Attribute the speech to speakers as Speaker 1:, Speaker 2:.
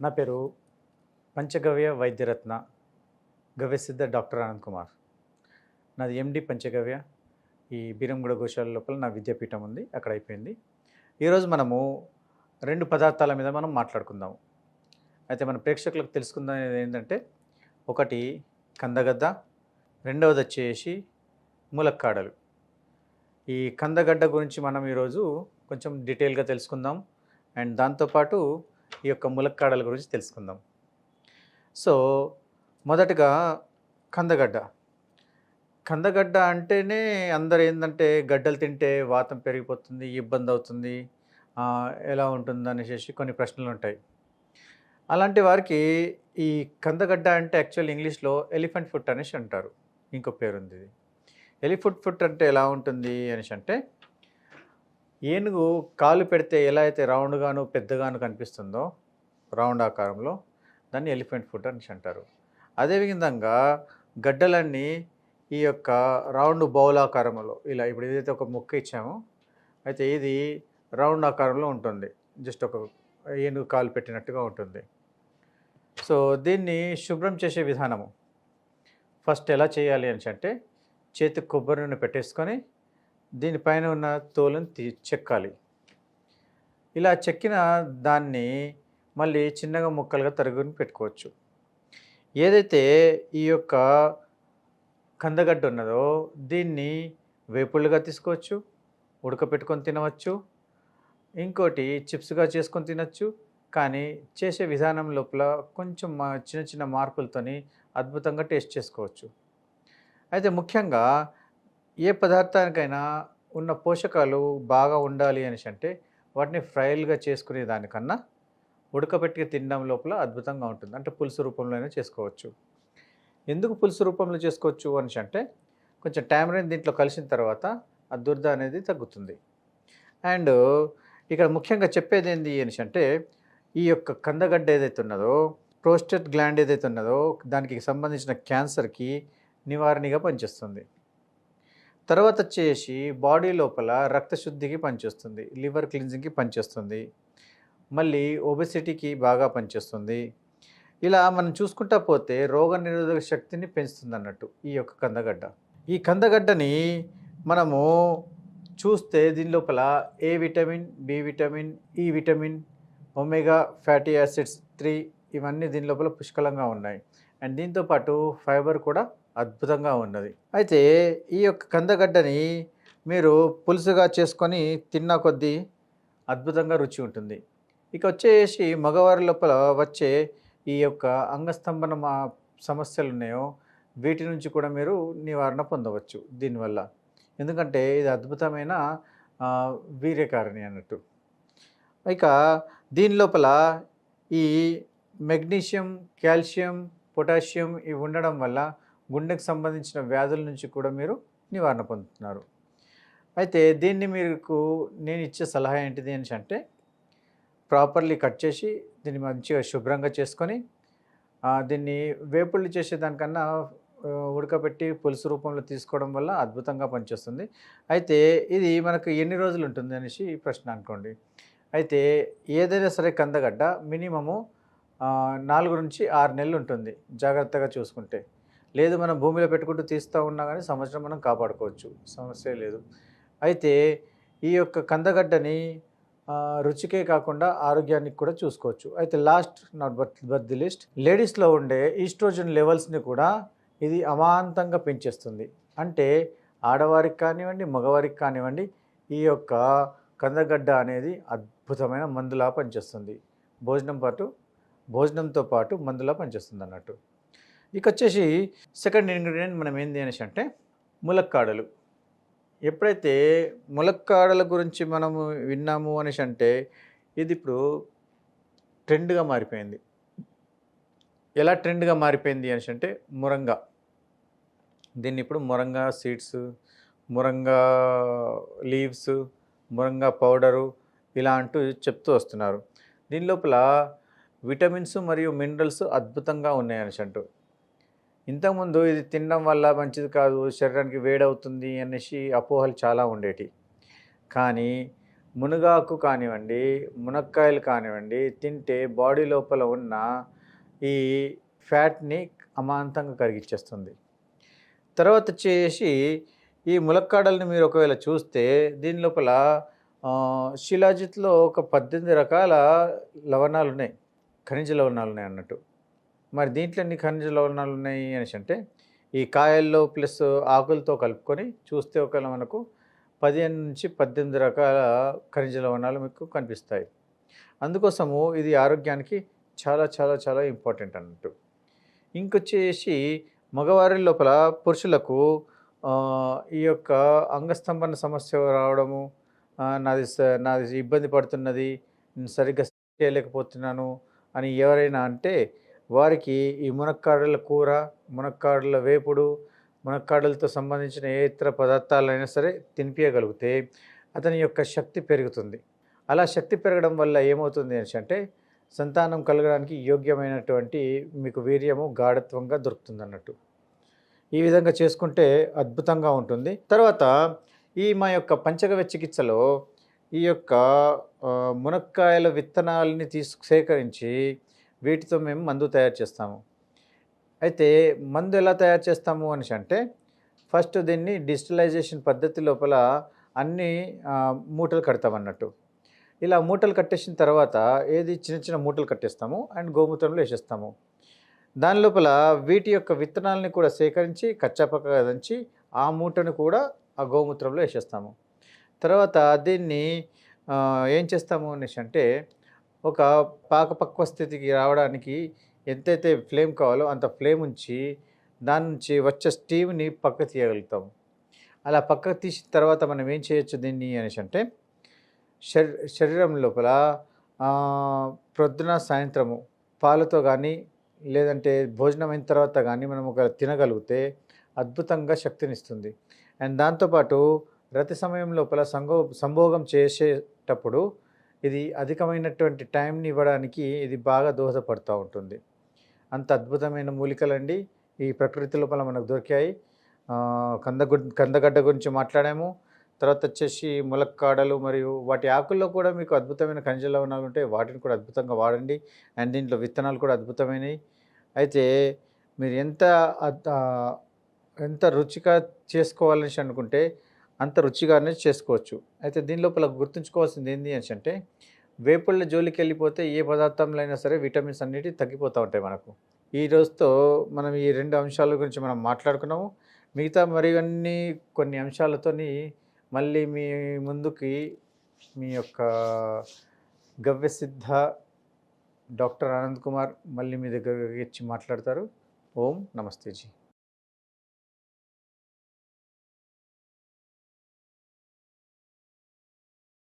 Speaker 1: నా పేరు పంచగవ్య వైద్యరత్న గవ్యసిద్ధ డాక్టర్ ఆనంద్ కుమార్. నాది ఎండి పంచగవ్య. ఈ బీరంగూడ గోశాల లోపల నా విద్యాపీఠం ఉంది, అక్కడ అయిపోయింది. ఈరోజు మనము 2 పదార్థాల మీద మనం మాట్లాడుకుందాము. అయితే మన ప్రేక్షకులకు తెలుసుకుందాం ఏంటంటే, ఒకటి కందగడ్డ, రెండవది వచ్చేసి ములక్కాడలు. ఈ కందగడ్డ గురించి మనం ఈరోజు కొంచెం డీటెయిల్గా తెలుసుకుందాం. అండ్ దాంతోపాటు ఈ యొక్క ములక్కాడల గురించి తెలుసుకుందాం. సో మొదటగా కందగడ్డ. కందగడ్డ అంటేనే అందరు ఏంటంటే గడ్డలు తింటే వాతం పెరిగిపోతుంది, ఇబ్బంది అవుతుంది, ఎలా ఉంటుంది అనేసి కొన్ని ప్రశ్నలు ఉంటాయి. అలాంటి వారికి ఈ కందగడ్డ అంటే యాక్చువల్ ఇంగ్లీష్లో ఎలిఫెంట్ ఫుట్ అనేసి అంటారు. ఇంకో పేరుంది ఇది. ఎలిఫెంట్ ఫుట్ అంటే ఎలా ఉంటుంది అనేసి అంటే, ఏనుగు కాలు పెడితే ఎలా అయితే రౌండ్గాను పెద్దగాను కనిపిస్తుందో రౌండ్ ఆకారంలో, దాన్ని ఎలిఫెంట్ ఫుట్ అనేసి అంటారు. అదేవిధంగా గడ్డలన్నీ ఈ యొక్క రౌండ్ బౌల్ ఆకారంలో, ఇలా ఇప్పుడు ఏదైతే ఒక ముక్క ఇచ్చామో అయితే ఇది రౌండ్ ఆకారంలో ఉంటుంది, జస్ట్ ఒక ఏనుగు కాలు పెట్టినట్టుగా ఉంటుంది. సో దీన్ని శుభ్రం చేసే విధానము ఫస్ట్ ఎలా చేయాలి అని అంటే, చేతికి కొబ్బరి నూనె పెట్టేసుకొని దీనిపైన ఉన్న తోలుని చెక్కాలి. ఇలా చెక్కిన దాన్ని మళ్ళీ చిన్నగా ముక్కలుగా తరుగుని పెట్టుకోవచ్చు. ఏదైతే ఈ యొక్క కందగడ్డ ఉన్నదో దీన్ని వేపుళ్ళుగా తీసుకోవచ్చు, ఉడకపెట్టుకొని తినవచ్చు, ఇంకోటి చిప్స్గా చేసుకొని తినచ్చు. కానీ చేసే విధానం లోపల కొంచెం చిన్న చిన్న మార్పులతోని అద్భుతంగా టేస్ట్ చేసుకోవచ్చు. అయితే ముఖ్యంగా ఏ పదార్థానికైనా ఉన్న పోషకాలు బాగా ఉండాలి అనేసి అంటే వాటిని ఫ్రైలుగా చేసుకునే దానికన్నా ఉడకబెట్టి తినడం లోపల అద్భుతంగా ఉంటుంది. అంటే పులుసు రూపంలో అయినా చేసుకోవచ్చు. ఎందుకు పులుసు రూపంలో చేసుకోవచ్చు అనేసి అంటే, కొంచెం టామరిన్ దీంట్లో కలిసిన తర్వాత ఆ దురద అనేది తగ్గుతుంది. అండ్ ఇక్కడ ముఖ్యంగా చెప్పేది ఏంటి అనేసి అంటే, ఈ యొక్క కందగడ్డ ఏదైతే ఉన్నదో, ప్రోస్టేట్ గ్లాండ్ ఏదైతే ఉన్నదో దానికి సంబంధించిన క్యాన్సర్కి నివారణగా పనిచేస్తుంది. తర్వాత వచ్చేసి బాడీ లోపల రక్తశుద్ధికి పనిచేస్తుంది, లివర్ క్లీన్జింగ్కి పనిచేస్తుంది, మళ్ళీ ఒబెసిటీకి బాగా పనిచేస్తుంది. ఇలా మనం చూసుకుంటా పోతే రోగనిరోధక శక్తిని పెంచుతుంది అన్నట్టు ఈ యొక్క కందగడ్డ. ఈ కందగడ్డని మనము చూస్తే దీని లోపల ఏ విటమిన్, బి విటమిన్, ఈ విటమిన్, ఒమేగా ఫ్యాటీ యాసిడ్స్ 3 ఇవన్నీ దీని లోపల పుష్కలంగా ఉన్నాయి. అండ్ దీంతోపాటు ఫైబర్ కూడా అద్భుతంగా ఉన్నది. అయితే ఈ యొక్క కందగడ్డని మీరు పులుసుగా చేసుకొని తిన్న కొద్దీ అద్భుతంగా రుచి ఉంటుంది. ఇక వచ్చేసి మగవారి లోపల వచ్చే ఈ యొక్క అంగస్తంభన సమస్యలు ఉన్నాయో వీటి నుంచి కూడా మీరు నివారణ పొందవచ్చు దీనివల్ల. ఎందుకంటే ఇది అద్భుతమైన వీర్యకారిణి అన్నట్టు. ఇక దీని లోపల ఈ మెగ్నీషియం, కాల్షియం, పొటాషియం ఇవి ఉండడం వల్ల గుండెకు సంబంధించిన వ్యాధుల నుంచి కూడా మీరు నివారణ పొందుతున్నారు. అయితే దీన్ని మీకు నేను ఇచ్చే సలహా ఏంటిది అని అంటే, ప్రాపర్లీ కట్ చేసి దీన్ని మంచిగా శుభ్రంగా చేసుకొని దీన్ని వేపుళ్ళు చేసేదానికన్నా ఉడకబెట్టి పులుసు రూపంలో తీసుకోవడం వల్ల అద్భుతంగా పనిచేస్తుంది. అయితే ఇది మనకు ఎన్ని రోజులు ఉంటుంది అనేసి ప్రశ్న అనుకోండి. అయితే ఏదైనా సరే కందగడ్డ మినిమము 4 నుంచి 6 నెలలు ఉంటుంది జాగ్రత్తగా చూసుకుంటే. లేదు మనం భూమిలో పెట్టుకుంటూ తీస్తూ ఉన్నా కానీ సంవత్సరం మనం కాపాడుకోవచ్చు, సమస్య లేదు. అయితే ఈ యొక్క కందగడ్డని రుచికే కాకుండా ఆరోగ్యానికి కూడా చూసుకోవచ్చు. అయితే last not but the list, లేడీస్లో ఉండే ఈస్ట్రోజన్ లెవెల్స్ని కూడా ఇది అమాంతంగా పెంచేస్తుంది. అంటే ఆడవారికి కానివ్వండి, మగవారికి కానివ్వండి, ఈ యొక్క కందగడ్డ అనేది అద్భుతమైన మందులా పనిచేస్తుంది. భోజనంతో పాటు మందులా పనిచేస్తుంది అన్నట్టు. ఇక వచ్చేసి సెకండ్ ఇంగ్రీడియంట్ మనం ఏంది అనేసి అంటే ములక్కాడలు. ఎప్పుడైతే ములక్కాడల గురించి మనము విన్నాము అనేసి అంటే, ఇది ఇప్పుడు ట్రెండ్గా మారిపోయింది. ఎలా ట్రెండ్గా మారిపోయింది అనేసి అంటే, మురంగా. దీన్ని ఇప్పుడు మురంగా సీడ్స్, మురంగా లీవ్స్, మురంగా పౌడరు ఇలా అంటూ చెప్తూ వస్తున్నారు. దీని లోపల విటమిన్స్ మరియు మినరల్స్ అద్భుతంగా ఉన్నాయి అనేసి అంటూ. ఇంతకుముందు ఇది తినడం వల్ల మంచిది కాదు, శరీరానికి వేడవుతుంది అనేసి అపోహలు చాలా ఉండేటి. కానీ మునగాకు కానివ్వండి, మునక్కాయలు కానివ్వండి తింటే బాడీ లోపల ఉన్న ఈ ఫ్యాట్‌ని అమాంతంగా కరిగిచ్చేస్తుంది. తర్వాత వచ్చేసి ఈ ములక్కాడల్ని మీరు ఒకవేళ చూస్తే దీని లోపల శిలాజిత్‌లో ఒక 18 రకాల లవణాలున్నాయి. ఖనిజ లవణాలున్నాయి అన్నట్టు. మరి దీంట్లో ఎన్ని ఖనిజ లవణాలున్నాయి అనేసంటే ఈ కాయల్లో ప్లస్ ఆకులతో కలుపుకొని చూస్తే ఒకవేళ మనకు 15-18 రకాల ఖనిజ లవణాలు మీకు కనిపిస్తాయి. అందుకోసము ఇది ఆరోగ్యానికి చాలా చాలా చాలా ఇంపార్టెంట్ అన్నట్టు. ఇంకొచ్చేసి మగవారి లోపల పురుషులకు ఈ యొక్క అంగస్తంభన సమస్య రావడము, నాది ఇబ్బంది పడుతున్నది, నేను సరిగ్గా చేయలేకపోతున్నాను అని ఎవరైనా అంటే వారికి ఈ మునక్కాడల కూర, మునక్కాడల వేపుడు, మునక్కాడలతో సంబంధించిన ఏ ఇతర పదార్థాలైనా సరే తినిపించగలిగితే అతని యొక్క శక్తి పెరుగుతుంది. అలా శక్తి పెరగడం వల్ల ఏమవుతుంది అంటే సంతానం కలగడానికి యోగ్యమైనటువంటి మీకు వీర్యము గాఢత్వంగా దొరుకుతుందన్నట్టు. ఈ విధంగా చేసుకుంటే అద్భుతంగా ఉంటుంది. తర్వాత మా యొక్క పంచగవ్య చికిత్సలో ఈ యొక్క మునక్కాయల విత్తనాలని సేకరించి వీటితో మేము మందు తయారు చేస్తాము. అయితే మందు ఎలా తయారు చేస్తాము అంటే ఫస్ట్ దీన్ని డిజిటలైజేషన్ పద్ధతి లోపల అన్ని మూటలు కడతామన్నట్టు. ఇలా మూటలు కట్టేసిన తర్వాత చిన్న చిన్న మూటలు కట్టేస్తాము అండ్ గోమూత్రంలో వేసేస్తాము. దాని లోపల వీటి యొక్క విత్తనాలని కూడా సేకరించి కచ్చాపక్కగా దంచి ఆ మూటను కూడా ఆ గోమూత్రంలో వేసేస్తాము. తర్వాత దీన్ని ఏం చేస్తాము అంటే ఒక పాకపక్వ స్థితికి రావడానికి ఎంతైతే ఫ్లేమ్ కావాలో అంత ఫ్లేమ్ ఉంచి దాని నుంచి వచ్చే స్టీమ్ని పక్కకు తీయగలుగుతాము. అలా పక్కకు తీసిన తర్వాత మనం ఏం చేయొచ్చు దీన్ని అంటే శరీరం లోపల ప్రొద్దున సాయంత్రము పాలతో కానీ లేదంటే భోజనం అయిన తర్వాత కానీ మనం ఒక తినగలిగితే అద్భుతంగా శక్తినిస్తుంది. అండ్ దాంతోపాటు రతి సమయం లోపల సంభోగం చేసేటప్పుడు ఇది అధికమైనటువంటి టైంని ఇవ్వడానికి ఇది బాగా దోహదపడుతూ ఉంటుంది. అంత అద్భుతమైన మూలికలండి ఈ ప్రకృతి లోపల మనకు దొరికాయి. కందగడ్డ గురించి మాట్లాడాము. తర్వాత వచ్చేసి ములక్కాడలు మరియు వాటి ఆకుల్లో కూడా మీకు అద్భుతమైన ఖనిజ లవణాలు ఉంటాయి. వాటిని కూడా అద్భుతంగా వాడండి. అండ్ దీంట్లో విత్తనాలు కూడా అద్భుతమైనవి. అయితే మీరు ఎంత రుచిగా చేసుకోవాలని అనుకుంటే అంత రుచిగానే చేసుకోవచ్చు. అయితే దీని లోపల గుర్తుంచుకోవాల్సింది ఏంటి అంటే వేపుళ్ళ జోలికి వెళ్ళిపోతే ఏ పదార్థంలో అయినా సరే విటమిన్స్ అన్నిటివి తగ్గిపోతూ ఉంటాయి మనకు. ఈ రోజుతో మనం ఈ 2 అంశాల గురించి మనం మాట్లాడుకున్నాము. మిగతా మరివన్నీ కొన్ని అంశాలతోని మళ్ళీ మీ ముందుకి మీ యొక్క గవ్యసిద్ధ డాక్టర్ ఆనంద్ కుమార్ మళ్ళీ మీ దగ్గరికి వచ్చి మాట్లాడతారు. ఓం నమస్తే జీ.